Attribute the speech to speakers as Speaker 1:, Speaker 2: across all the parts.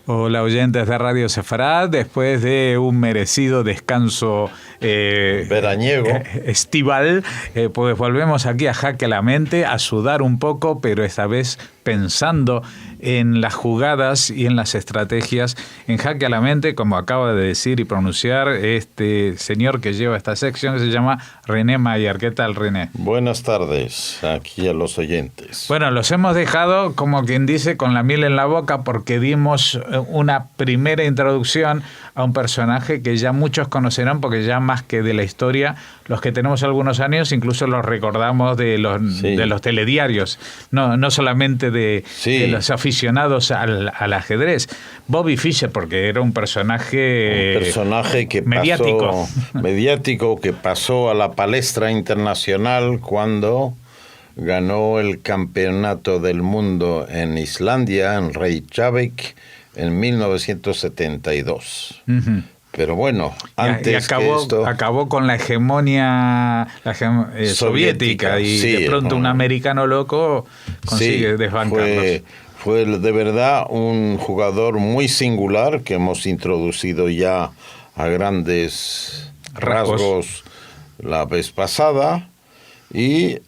Speaker 1: Hola oyentes de Radio Sefarad, después de un merecido descanso
Speaker 2: veraniego,
Speaker 1: estival, pues volvemos aquí a Jaque la Mente, a sudar un poco, pero esta vez pensando en las jugadas y en las estrategias en Jaque a la Mente, como acaba de decir y pronunciar este señor que lleva esta sección, que se llama René Mayer. ¿Qué tal, René?
Speaker 2: Buenas tardes aquí a los oyentes.
Speaker 1: Bueno, los hemos dejado, como quien dice, con la miel en la boca, porque dimos una primera introducción a un personaje que ya muchos conocerán, porque ya más que de la historia, los que tenemos algunos años incluso los recordamos de los telediarios, no solamente de los aficionados al ajedrez. Bobby Fischer, porque era un personaje
Speaker 2: que mediático que pasó a la palestra internacional cuando ganó el campeonato del mundo en Islandia, en Reykjavik, en 1972. Uh-huh. Pero bueno, antes
Speaker 1: acabó con la hegemonia soviética y de pronto un americano loco consigue desbancarlos.
Speaker 2: Fue de verdad un jugador muy singular que hemos introducido ya a grandes rasgos la vez pasada. Y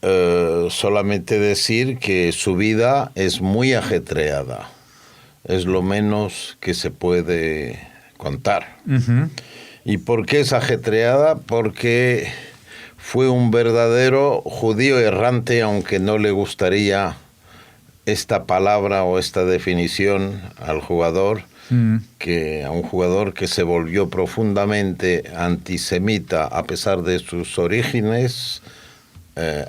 Speaker 2: solamente decir que su vida es muy ajetreada. Es lo menos que se puede contar. Uh-huh. ¿Y por qué es ajetreada? Porque fue un verdadero judío errante, aunque no le gustaría esta palabra o esta definición al jugador, a un jugador que se volvió profundamente antisemita a pesar de sus orígenes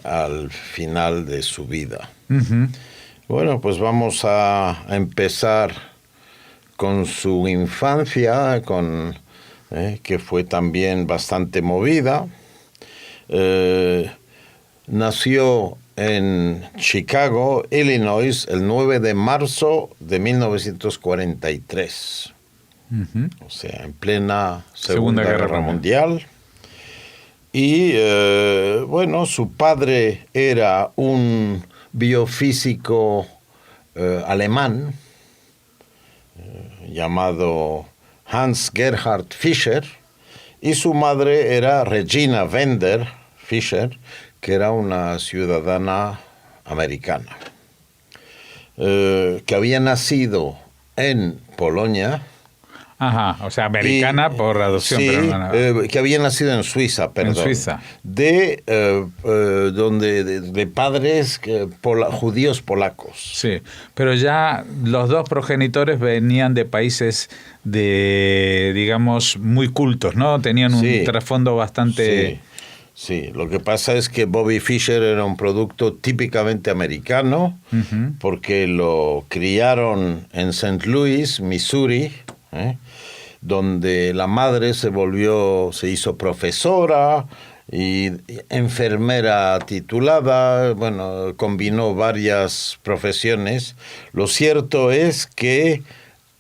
Speaker 2: al final de su vida. Uh-huh. Bueno, pues vamos a empezar con su infancia, que fue también bastante movida. Nació en Chicago, Illinois, el 9 de marzo de 1943. Uh-huh. O sea, en plena Segunda Guerra Mundial. Y bueno, su padre era un biofísico alemán llamado Hans Gerhard Fischer, y su madre era Regina Wender Fischer, que era una ciudadana americana, que había nacido en Polonia.
Speaker 1: Ajá, o sea, americana por adopción.
Speaker 2: Sí,
Speaker 1: pero
Speaker 2: que había nacido en Suiza, perdón.
Speaker 1: En Suiza.
Speaker 2: De padres judíos polacos.
Speaker 1: Sí, pero ya los dos progenitores venían de países digamos, muy cultos, ¿no? Tenían un trasfondo bastante...
Speaker 2: Sí, lo que pasa es que Bobby Fischer era un producto típicamente americano, uh-huh, porque lo criaron en St. Louis, Missouri, donde la madre se hizo profesora y enfermera titulada, bueno, combinó varias profesiones. Lo cierto es que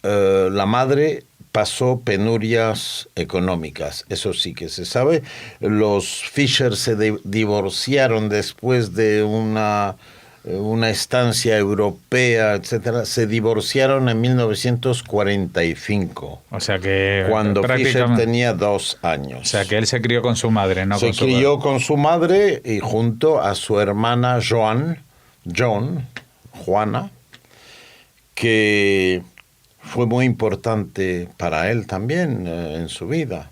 Speaker 2: la madre pasó penurias económicas, eso sí que se sabe. Los Fischer se divorciaron después de una estancia europea, etcétera. Se divorciaron en 1945.
Speaker 1: O sea que
Speaker 2: cuando Fischer tenía 2 años.
Speaker 1: O sea que él se crió con su madre, ¿no?
Speaker 2: Se crió con su madre y junto a su hermana Juana, que fue muy importante para él también en su vida.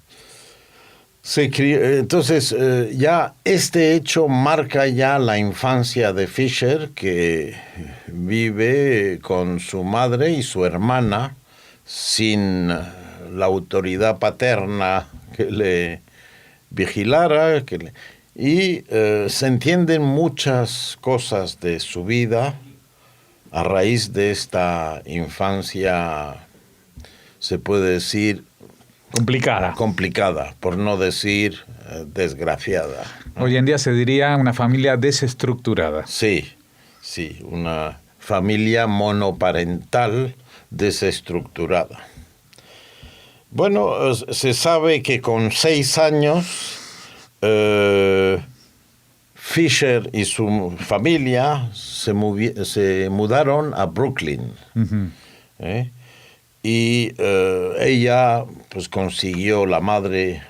Speaker 2: Entonces, ya este hecho marca ya la infancia de Fischer, que vive con su madre y su hermana sin la autoridad paterna que le vigilara. Y se entienden muchas cosas de su vida a raíz de esta infancia, se puede decir, complicada, por no decir desgraciada.
Speaker 1: Hoy en día se diría una familia desestructurada.
Speaker 2: Sí, una familia monoparental desestructurada. Bueno, se sabe que con 6 años Fischer y su familia se mudaron a Brooklyn. Uh-huh. y ella pues consiguió, la madre,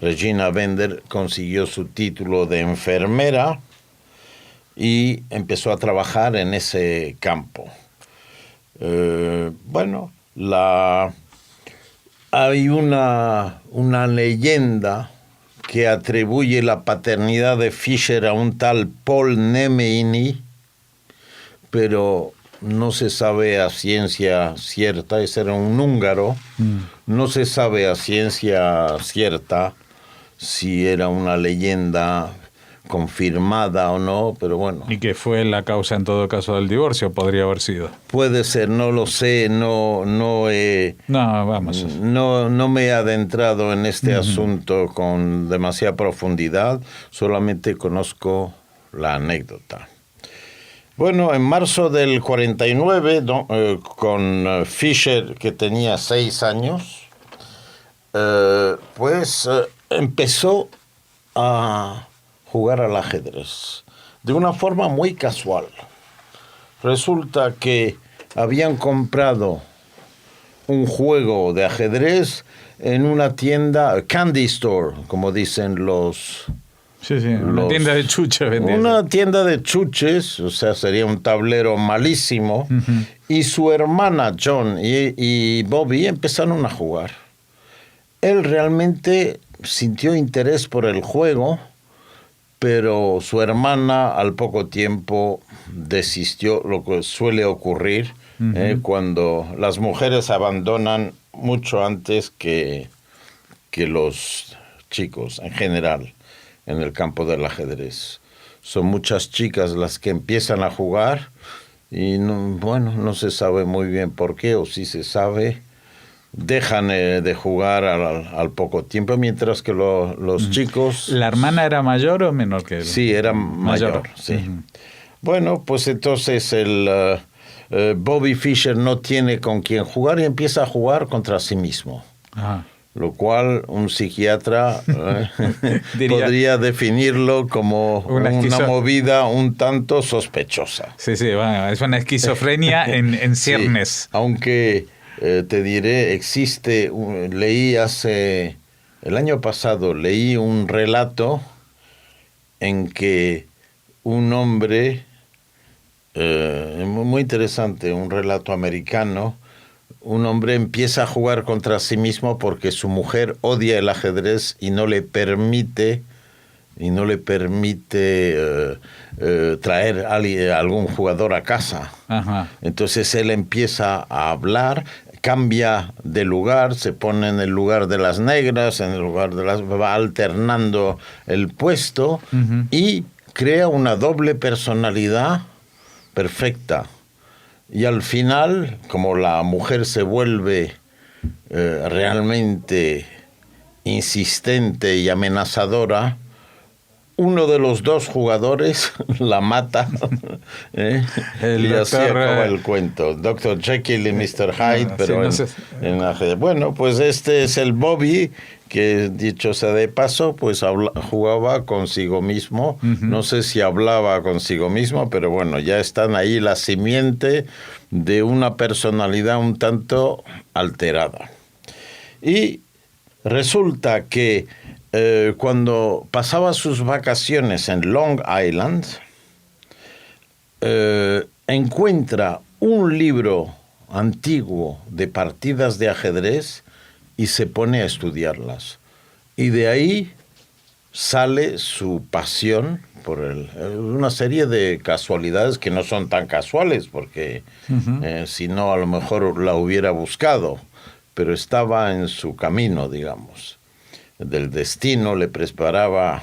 Speaker 2: Regina Bender, consiguió su título de enfermera y empezó a trabajar en ese campo. Bueno, hay una leyenda que atribuye la paternidad de Fischer a un tal Paul Nemeini, pero no se sabe a ciencia cierta, ese era un húngaro, no se sabe a ciencia cierta si era una leyenda confirmada o no, pero bueno.
Speaker 1: ¿Y qué fue la causa en todo caso del divorcio? Podría haber sido.
Speaker 2: Puede ser, no lo sé, no me he adentrado en este asunto con demasiada profundidad, solamente conozco la anécdota. Bueno, en marzo del 49, con Fischer, que tenía 6 años, empezó a jugar al ajedrez de una forma muy casual. Resulta que habían comprado un juego de ajedrez en una tienda, candy store, como dicen los...
Speaker 1: Sí, una tienda de chuches.
Speaker 2: Una tienda de chuches, o sea, sería un tablero malísimo. Uh-huh. Y su hermana John y Bobby empezaron a jugar. Él realmente sintió interés por el juego, pero su hermana al poco tiempo desistió, lo que suele ocurrir cuando las mujeres abandonan mucho antes que los chicos en general en el campo del ajedrez. Son muchas chicas las que empiezan a jugar y no se sabe muy bien por qué, o si se sabe, dejan de jugar al poco tiempo, mientras que los chicos...
Speaker 1: ¿La hermana era mayor o menor que él?
Speaker 2: Sí, era mayor, sí. Bueno, pues entonces Bobby Fischer no tiene con quién jugar y empieza a jugar contra sí mismo. Ajá. Lo cual un psiquiatra podría definirlo como una movida un tanto sospechosa.
Speaker 1: Sí, bueno, es una esquizofrenia en ciernes.
Speaker 2: Sí, aunque te diré, el año pasado leí un relato en que un hombre, muy interesante, un relato americano, un hombre empieza a jugar contra sí mismo porque su mujer odia el ajedrez y no le permite traer a algún jugador a casa. Ajá. Entonces él empieza a hablar, cambia de lugar, se pone en el lugar de las negras, va alternando el puesto y crea una doble personalidad perfecta. Y al final, como la mujer se vuelve realmente insistente y amenazadora, uno de los dos jugadores la mata y así acaba el cuento. Dr. Jekyll y Mr. Hyde, pero sí, bueno, pues este es el Bobby, que dicho sea de paso, pues jugaba consigo mismo. No sé si hablaba consigo mismo, pero bueno, ya están ahí la simiente de una personalidad un tanto alterada. Y resulta que cuando pasaba sus vacaciones en Long Island, encuentra un libro antiguo de partidas de ajedrez y se pone a estudiarlas. Y de ahí sale su pasión por una serie de casualidades que no son tan casuales, porque si no a lo mejor la hubiera buscado, pero estaba en su camino, digamos. Del destino le preparaba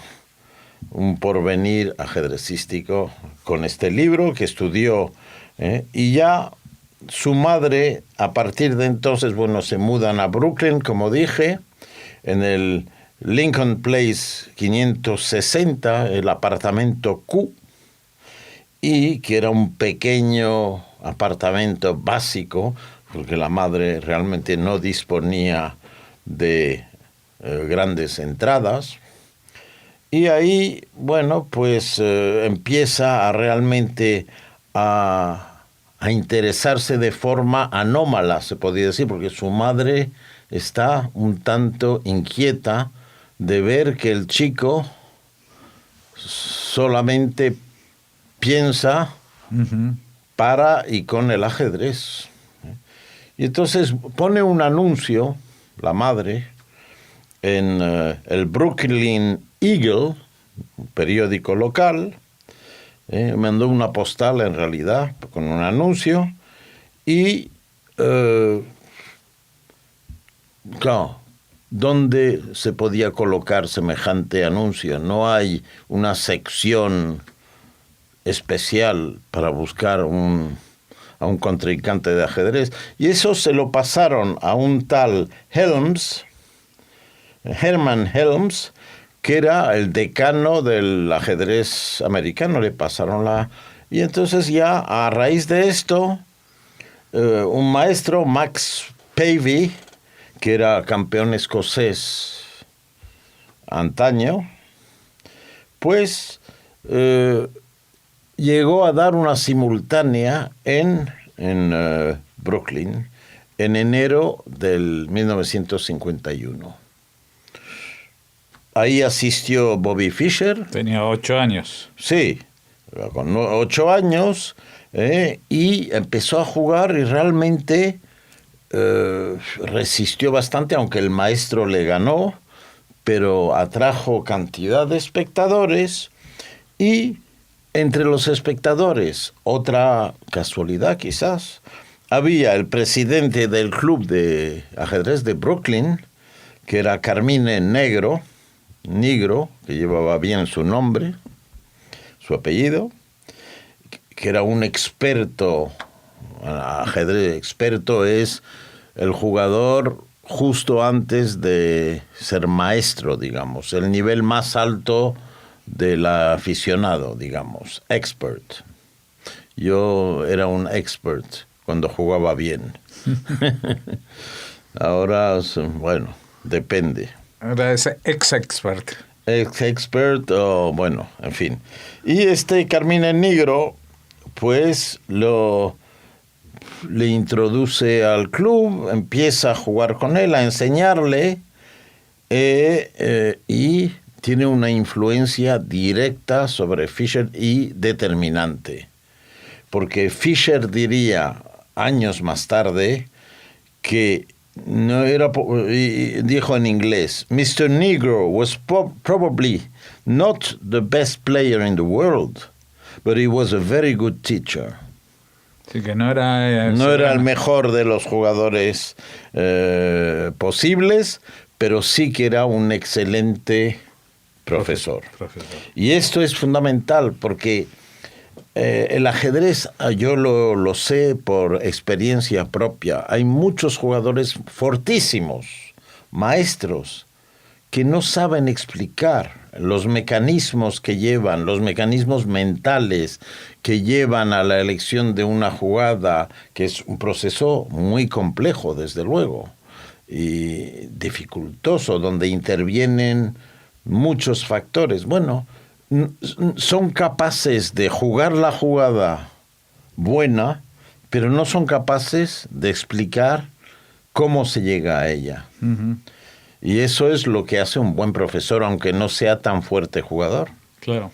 Speaker 2: un porvenir ajedrecístico con este libro que estudió, y ya su madre, a partir de entonces, se mudan a Brooklyn, como dije, en el Lincoln Place 560, el apartamento Q, y que era un pequeño apartamento básico, porque la madre realmente no disponía de grandes entradas. Y ahí, empieza a realmente a a interesarse de forma anómala, se podría decir, porque su madre está un tanto inquieta de ver que el chico solamente piensa para y con el ajedrez. Y entonces pone un anuncio, la madre, en el Brooklyn Eagle, un periódico local, mandó una postal en realidad con un anuncio y claro, ¿dónde se podía colocar semejante anuncio? No hay una sección especial para buscar a un contrincante de ajedrez. Y eso se lo pasaron a un tal Herman Helms, que era el decano del ajedrez americano. Le pasaron y entonces ya a raíz de esto, un maestro, Max Pavey, que era campeón escocés antaño, pues llegó a dar una simultánea en Brooklyn en enero del 1951. Ahí asistió Bobby Fischer.
Speaker 1: Tenía 8 años.
Speaker 2: Sí, con 8 años, y empezó a jugar y realmente resistió bastante, aunque el maestro le ganó, pero atrajo cantidad de espectadores. Y entre los espectadores, otra casualidad quizás, había el presidente del club de ajedrez de Brooklyn, que era Carmine Nigro, que llevaba bien su nombre, su apellido, que era un experto, ajedrez experto es el jugador justo antes de ser maestro, digamos, el nivel más alto del aficionado, digamos, expert. Yo era un expert cuando jugaba bien. Ahora, bueno, depende.
Speaker 1: Ahora es ex-expert.
Speaker 2: Ex-expert, bueno, en fin. Y Carmine Nigro, pues, le introduce al club, empieza a jugar con él, a enseñarle, y tiene una influencia directa sobre Fischer y determinante. Porque Fischer diría años más tarde que no era, dijo en inglés, Mr. Nigro was probably not the best player in the world, but he was a very good teacher.
Speaker 1: Sí, que no era
Speaker 2: el mejor de los jugadores posibles, pero sí que era un excelente profesor. Y esto es fundamental porque el ajedrez, yo lo sé por experiencia propia. Hay muchos jugadores fortísimos, maestros, que no saben explicar los mecanismos que llevan, los mecanismos mentales que llevan a la elección de una jugada, que es un proceso muy complejo, desde luego, y dificultoso, donde intervienen muchos factores. Bueno, son capaces de jugar la jugada buena, pero no son capaces de explicar cómo se llega a ella. Uh-huh. Y eso es lo que hace un buen profesor, aunque no sea tan fuerte jugador.
Speaker 1: Claro.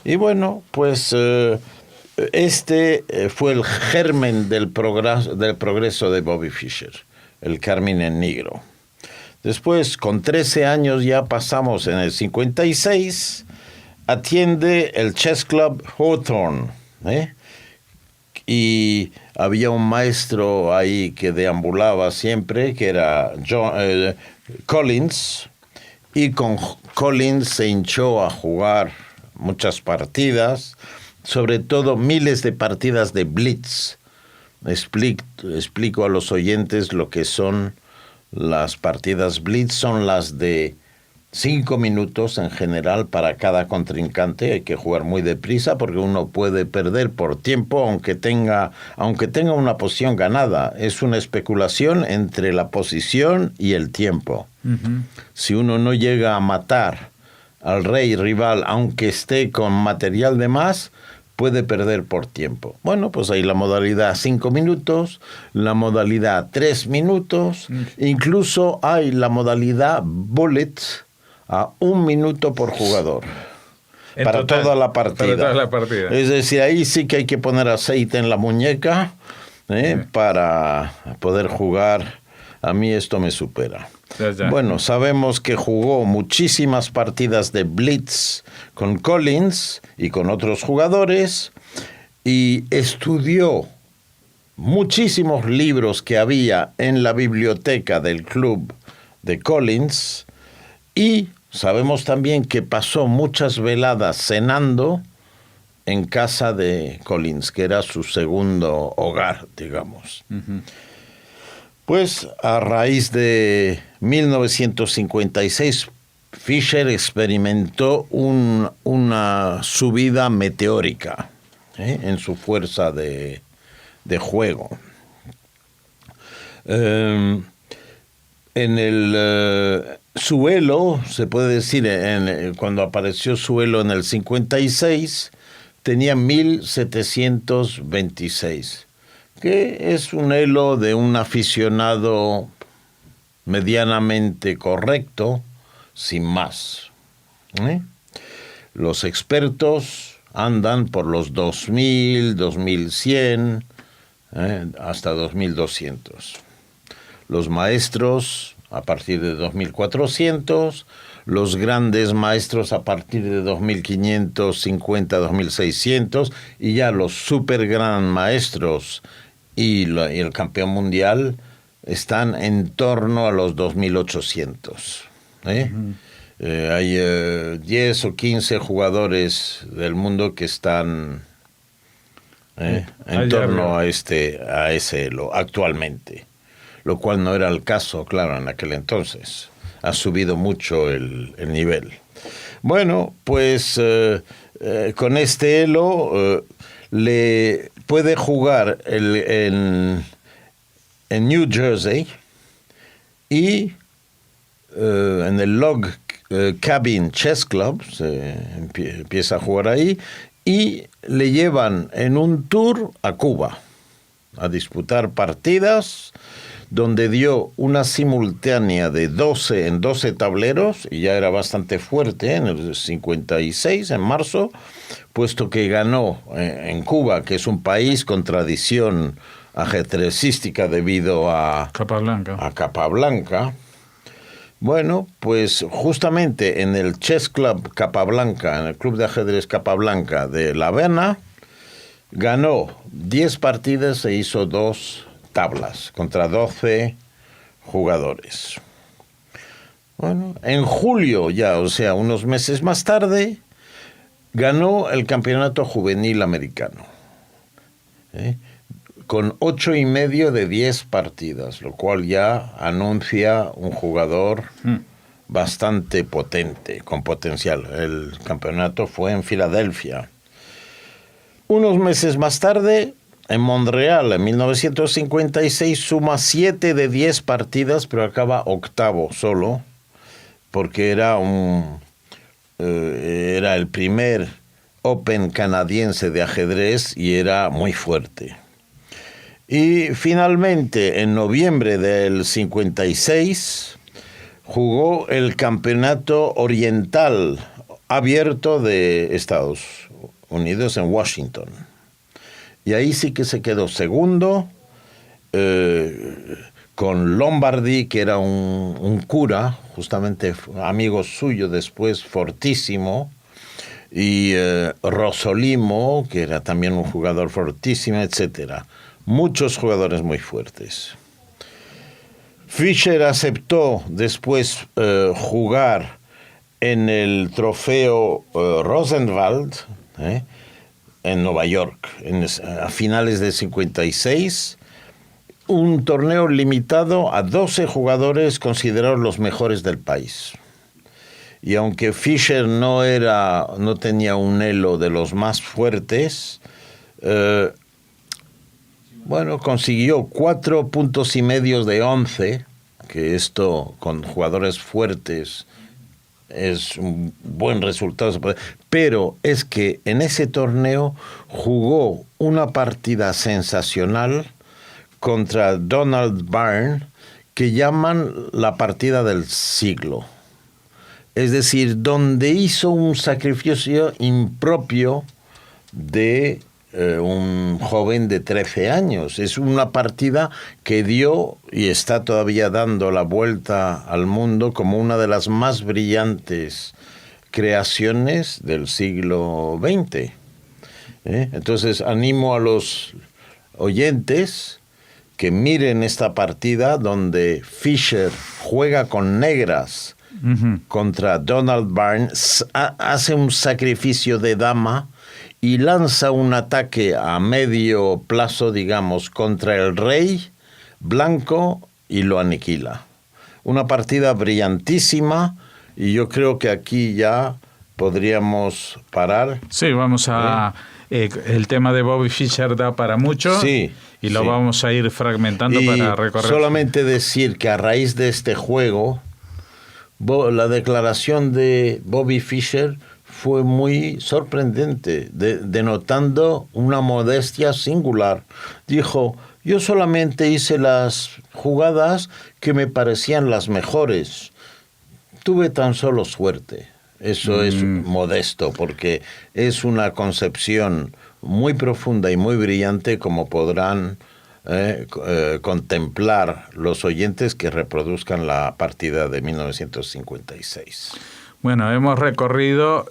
Speaker 2: Y bueno, pues fue el germen del progreso de Bobby Fischer, el Carmine Nigro. Después, con 13 años, ya pasamos en el 56, atiende el Chess Club Hawthorne, y había un maestro ahí que deambulaba siempre, que era Collins, y con Collins se hinchó a jugar muchas partidas, sobre todo miles de partidas de blitz. Explico a los oyentes lo que son las partidas blitz. Son las de 5 minutos en general para cada contrincante. Hay que jugar muy deprisa porque uno puede perder por tiempo aunque tenga una posición ganada. Es una especulación entre la posición y el tiempo. Uh-huh. Si uno no llega a matar al rey rival aunque esté con material de más, puede perder por tiempo. Bueno, pues hay la modalidad 5 minutos, la modalidad 3 minutos, incluso hay la modalidad bullet a 1 minuto por jugador. Para toda la partida.
Speaker 1: Para toda la partida.
Speaker 2: Es decir, ahí sí que hay que poner aceite en la muñeca para poder jugar. A mí esto me supera.
Speaker 1: Ya.
Speaker 2: Bueno, sabemos que jugó muchísimas partidas de blitz con Collins y con otros jugadores y estudió muchísimos libros que había en la biblioteca del club de Collins y sabemos también que pasó muchas veladas cenando en casa de Collins, que era su segundo hogar, digamos. Uh-huh. Pues a raíz de 1956, Fischer experimentó una subida meteórica en su fuerza de juego. En el Suelo, se puede decir, cuando apareció Suelo en el 56, tenía 1726. Que es un elo de un aficionado medianamente correcto, sin más. Los expertos andan por los 2000, 2100, hasta 2200. Los maestros a partir de 2400, los grandes maestros a partir de 2550, 2600, y ya los super gran maestros y el campeón mundial están en torno a los 2800. Uh-huh. Hay 10 o 15 jugadores del mundo que están en torno a ese elo actualmente, lo cual no era el caso, claro, en aquel entonces. Ha subido mucho el nivel. Bueno, pues con este elo le puede jugar en New Jersey y en el Log Cabin Chess Club, se empieza a jugar ahí, y le llevan en un tour a Cuba a disputar partidas, donde dio una simultánea de 12 en 12 tableros, y ya era bastante fuerte en el 56, en marzo, puesto que ganó en Cuba, que es un país con tradición ajedrecística debido a Capablanca. Bueno, pues justamente en el Chess Club Capablanca, en el Club de Ajedrez Capablanca de La Habana, ganó 10 partidas e hizo 2 tablas contra 12 jugadores. Bueno, en julio ya, o sea, unos meses más tarde, ganó el campeonato juvenil americano, con 8,5 de 10 partidas, lo cual ya anuncia un jugador bastante potente, con potencial. El campeonato fue en Filadelfia. Unos meses más tarde, en Montreal, en 1956, suma 7 de 10 partidas, pero acaba octavo solo, porque era el primer Open canadiense de ajedrez y era muy fuerte. Y finalmente, en noviembre del 56, jugó el Campeonato Oriental Abierto de Estados Unidos en Washington. Y ahí sí que se quedó segundo, con Lombardi, que era un cura, justamente amigo suyo después, fortísimo, y Rosolimo, que era también un jugador fortísimo, etcétera. Muchos jugadores muy fuertes. Fischer aceptó después jugar en el trofeo Rosenwald, en Nueva York, a finales de 56, un torneo limitado a 12 jugadores considerados los mejores del país. Y aunque Fischer no tenía un elo de los más fuertes, consiguió 4,5 puntos de 11, que esto con jugadores fuertes es un buen resultado. Pero es que en ese torneo jugó una partida sensacional contra Donald Byrne, que llaman la partida del siglo. Es decir, donde hizo un sacrificio impropio de un joven de 13 años. Es una partida que dio y está todavía dando la vuelta al mundo como una de las más brillantes creaciones del siglo XX. Entonces animo a los oyentes que miren esta partida donde Fischer juega con negras contra Donald Byrne, hace un sacrificio de dama y lanza un ataque a medio plazo, digamos, contra el rey blanco y lo aniquila. Una partida brillantísima y yo creo que aquí ya podríamos parar.
Speaker 1: Sí, vamos a... el tema de Bobby Fischer da para mucho,
Speaker 2: sí,
Speaker 1: y lo vamos a ir fragmentando para recorrer.
Speaker 2: Solamente decir que a raíz de este juego, la declaración de Bobby Fischer fue muy sorprendente, denotando una modestia singular. Dijo: yo solamente hice las jugadas que me parecían las mejores. Tuve tan solo suerte. Eso es modesto, porque es una concepción muy profunda y muy brillante, como podrán contemplar los oyentes que reproduzcan la partida de 1956.
Speaker 1: Bueno, hemos recorrido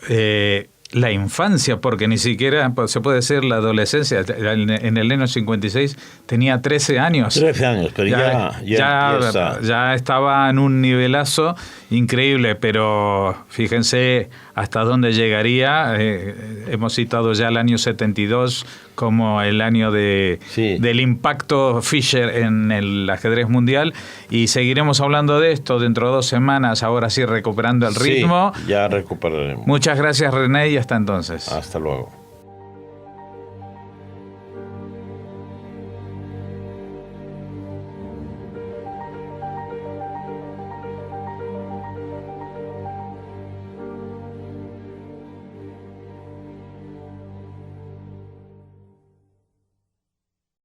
Speaker 1: la infancia, porque ni siquiera se puede decir la adolescencia. En el año 56 tenía 13 años.
Speaker 2: 13 años, pero
Speaker 1: ya estaba en un nivelazo increíble, pero fíjense hasta dónde llegaría. Hemos citado ya el año 72 como el año del impacto Fischer en el ajedrez mundial, y seguiremos hablando de esto dentro de 2 semanas, ahora sí recuperando el ritmo.
Speaker 2: Ya recuperaremos.
Speaker 1: Muchas gracias, René, y hasta entonces.
Speaker 2: Hasta luego.